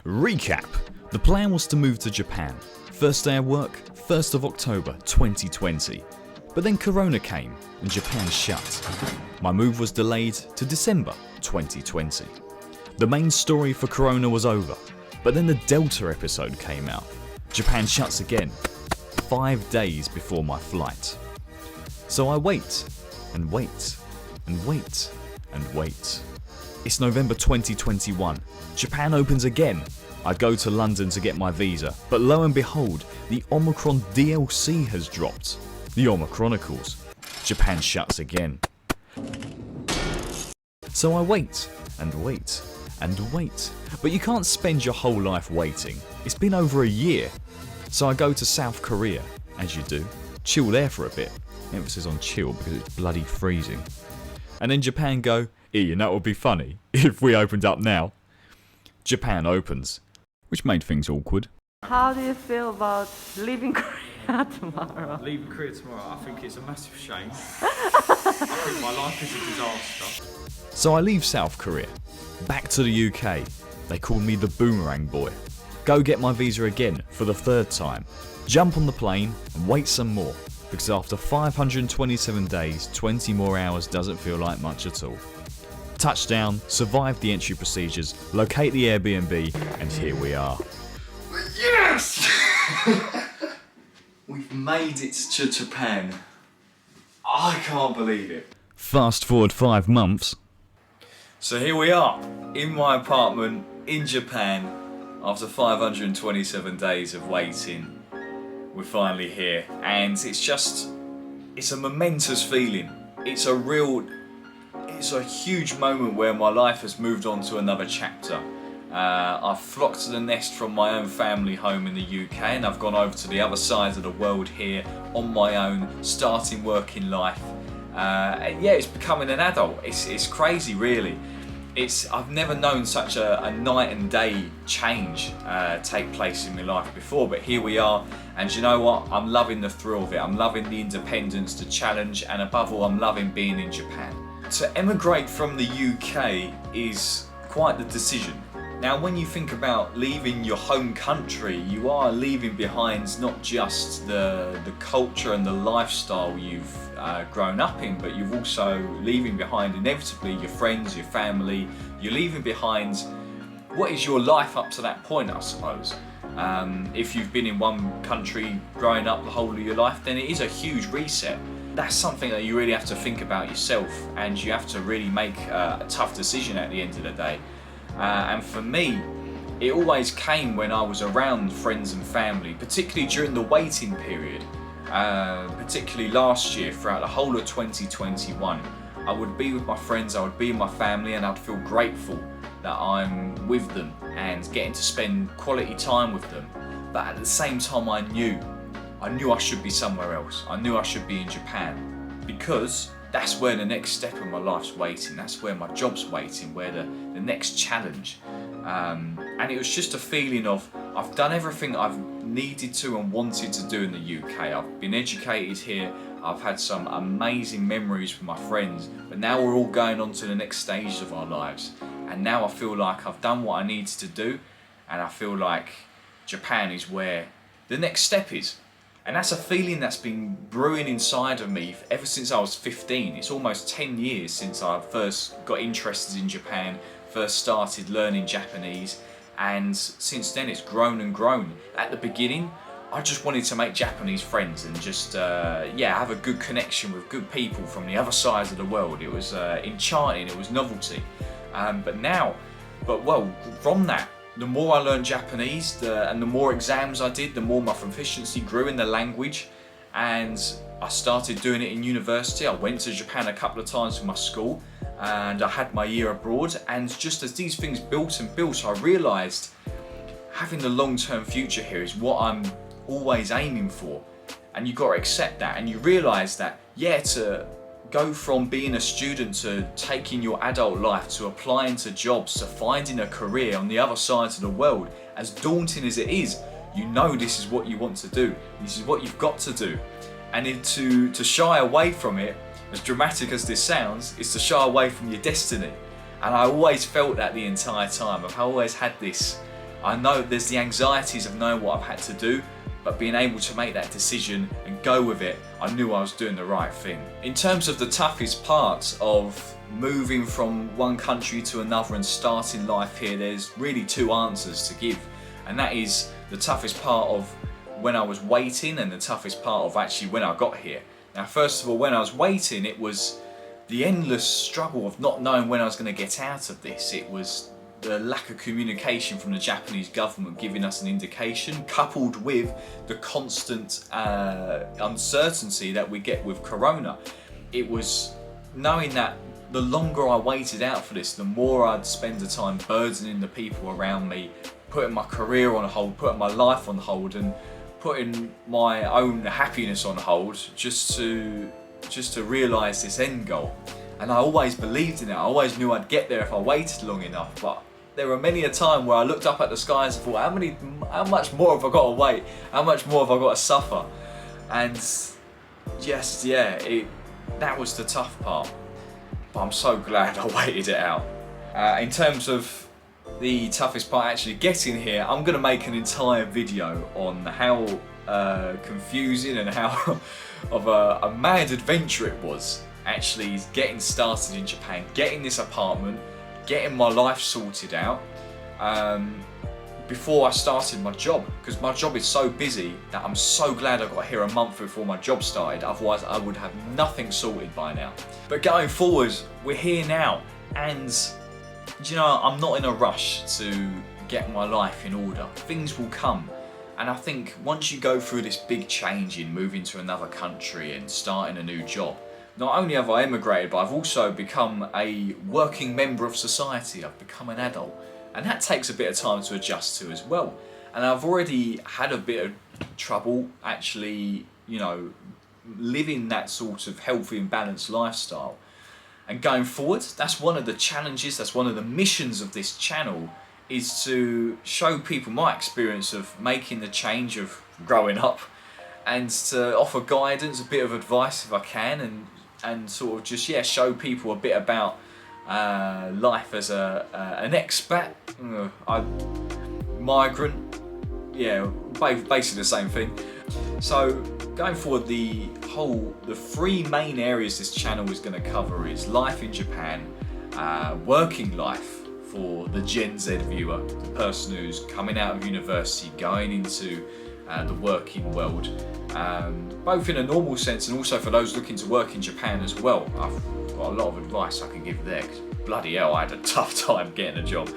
Recap. The plan was to move to Japan. First day of work, 1st of October 2020. But then Corona came and Japan shut. My move was delayed to December 2020. The main story for Corona was over, but then the Delta episode came out. Japan shuts again, 5 days before my flight. So I wait, and wait, and wait, and wait. It's November 2021. Japan opens again. I go to London to get my visa, but lo and behold, the Omicron DLC has dropped. The Omicronicles. Japan shuts again. So I wait, and wait, and wait. But you can't spend your whole life waiting. It's been over a year. So I go to South Korea, as you do. Chill there for a bit. Emphasis on chill because it's bloody freezing. And then Japan go, you know what would be funny? If we opened up now. Japan opens, which made things awkward. How do you feel about leaving Korea tomorrow? Leaving Korea tomorrow, I think it's a massive shame. I think my life is a disaster. So I leave South Korea, back to the UK. They call me the Boomerang Boy. Go get my visa again for the 3rd time. Jump on the plane and wait some more, because after 527 days, 20 more hours doesn't feel like much at all. Touchdown, survive the entry procedures, locate the Airbnb, and here we are. Yes! We've made it to Japan. I can't believe it. Fast forward 5 months. So here we are, in my apartment in Japan. After 527 days of waiting, we're finally here. And it's a momentous feeling. It's a huge moment where my life has moved on to another chapter. I've flocked to the nest from my own family home in the UK, and I've gone over to the other side of the world here on my own, starting working life. And yeah, it's becoming an adult. It's crazy, really. I've never known such a night and day change take place in my life before, but here we are. And you know what? I'm loving the thrill of it. I'm loving the independence, the challenge, and above all, I'm loving being in Japan. To emigrate from the UK is quite the decision. Now, when you think about leaving your home country, you are leaving behind not just the culture and the lifestyle you've grown up in, but you're also leaving behind inevitably your friends, your family. You're leaving behind what is your life up to that point, I suppose. If you've been in one country growing up the whole of your life, then it is a huge reset. That's something that you really have to think about yourself, and you have to really make a tough decision at the end of the day. And for me, it always came when I was around friends and family, particularly during the waiting period, particularly last year, throughout the whole of 2021. I would be with my friends, I would be with my family, and I'd feel grateful that I'm with them and getting to spend quality time with them. But at the same time, I knew I should be somewhere else. I knew I should be in Japan, because that's where the next step of my life's waiting. That's where my job's waiting, where the next challenge. And it was just a feeling of, I've done everything I've needed to and wanted to do in the UK. I've been educated here. I've had some amazing memories with my friends, but now we're all going on to the next stage of our lives. And now I feel like I've done what I needed to do, and I feel like Japan is where the next step is. And that's a feeling that's been brewing inside of me ever since I was 15. It's almost 10 years since I first got interested in Japan, first started learning Japanese, and since then it's grown and grown. At the beginning, I just wanted to make Japanese friends and just have a good connection with good people from the other sides of the world. It was enchanting, it was novelty. From that, the more I learned Japanese and the more exams I did, the more my proficiency grew in the language, and I started doing it in university. I went to Japan a couple of times with my school, and I had my year abroad, and just as these things built and built, I realised having the long-term future here is what I'm always aiming for, and you've got to accept that, and you realise that, to go from being a student to taking your adult life to applying to jobs to finding a career on the other side of the world, as daunting as it is, you know this is what you want to do, this is what you've got to do. And to shy away from it, as dramatic as this sounds, is to shy away from your destiny. And I always felt that the entire time. I've always had this I know there's the anxieties of knowing what I've had to do, but being able to make that decision and go with it, I knew I was doing the right thing. In terms of the toughest parts of moving from one country to another and starting life here, there's really two answers to give. And that is the toughest part of when I was waiting and the toughest part of actually when I got here. Now, first of all, when I was waiting, it was the endless struggle of not knowing when I was going to get out of this. It was the lack of communication from the Japanese government giving us an indication, coupled with the constant uncertainty that we get with Corona. It was knowing that the longer I waited out for this, the more I'd spend the time burdening the people around me, putting my career on hold, putting my life on hold, and putting my own happiness on hold just to realise this end goal. And I always believed in it. I always knew I'd get there if I waited long enough. But there were many a time where I looked up at the skies and thought, how much more have I got to wait? How much more have I got to suffer? And just, that was the tough part. But I'm so glad I waited it out. In terms of the toughest part actually getting here, I'm going to make an entire video on how confusing and how of a mad adventure it was actually getting started in Japan, getting this apartment, getting my life sorted out before I started my job, because my job is so busy that I'm so glad I got here a month before my job started, otherwise I would have nothing sorted by now. But going forward, we're here now, and you know, I'm not in a rush to get my life in order. Things will come. And I think once you go through this big change in moving to another country and starting a new job, not only have I emigrated, but I've also become a working member of society. I've become an adult. And that takes a bit of time to adjust to as well. And I've already had a bit of trouble actually, you know, living that sort of healthy and balanced lifestyle. And going forward, that's one of the challenges, that's one of the missions of this channel, is to show people my experience of making the change of growing up, and to offer guidance, a bit of advice if I can, and sort of just show people a bit about life as an expat, migrant, basically the same thing. So going forward, the three main areas this channel is going to cover is life in Japan, working life for the Gen Z viewer, the person who's coming out of university, going into the working world, both in a normal sense and also for those looking to work in Japan as well. I've got a lot of advice I can give there, because bloody hell, I had a tough time getting a job.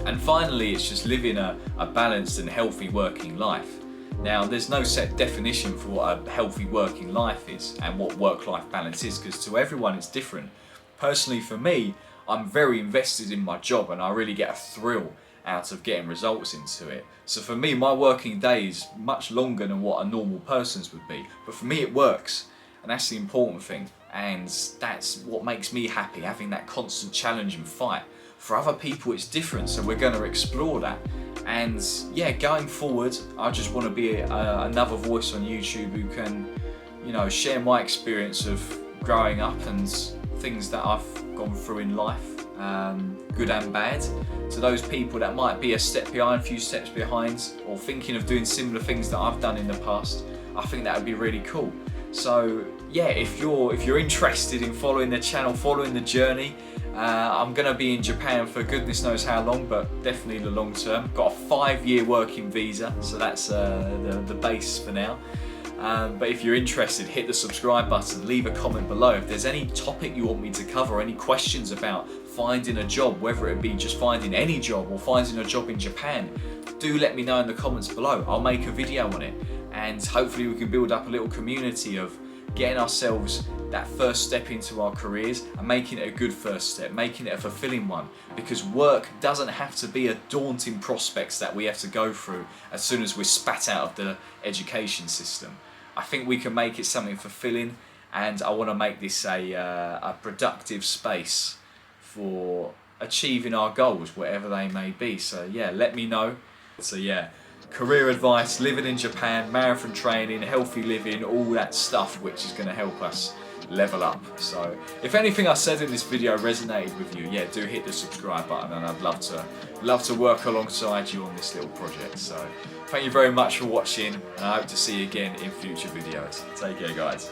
And finally, it's just living a balanced and healthy working life. Now, there's no set definition for what a healthy working life is and what work-life balance is, because to everyone it's different. Personally, for me, I'm very invested in my job and I really get a thrill out of getting results into it. So for me, my working day is much longer than what a normal person's would be. But for me, it works, and that's the important thing. And that's what makes me happy, having that constant challenge and fight. For other people, it's different, so we're going to explore that. And going forward, I just want to be another voice on YouTube who can, you know, share my experience of growing up and things that I've gone through in life, good and bad, to those people that might be a step behind, a few steps behind, or thinking of doing similar things that I've done in the past. I think that would be really cool. So if you're interested in following the channel, following the journey, I'm going to be in Japan for goodness knows how long, but definitely the long term. Got a 5-year working visa, so that's the base for now. But if you're interested, hit the subscribe button, leave a comment below. If there's any topic you want me to cover, any questions about finding a job, whether it be just finding any job or finding a job in Japan, do let me know in the comments below. I'll make a video on it, and hopefully we can build up a little community of getting ourselves that first step into our careers and making it a good first step, making it a fulfilling one, because work doesn't have to be a daunting prospect that we have to go through as soon as we're spat out of the education system. I think we can make it something fulfilling, and I want to make this a productive space for achieving our goals, whatever they may be. So let me know. So career advice, living in Japan, marathon training, healthy living, all that stuff which is going to help us level up. So if anything I said in this video resonated with you, yeah, do hit the subscribe button, and I'd love to work alongside you on this little project. So thank you very much for watching, and I hope to see you again in future videos. Take care, guys.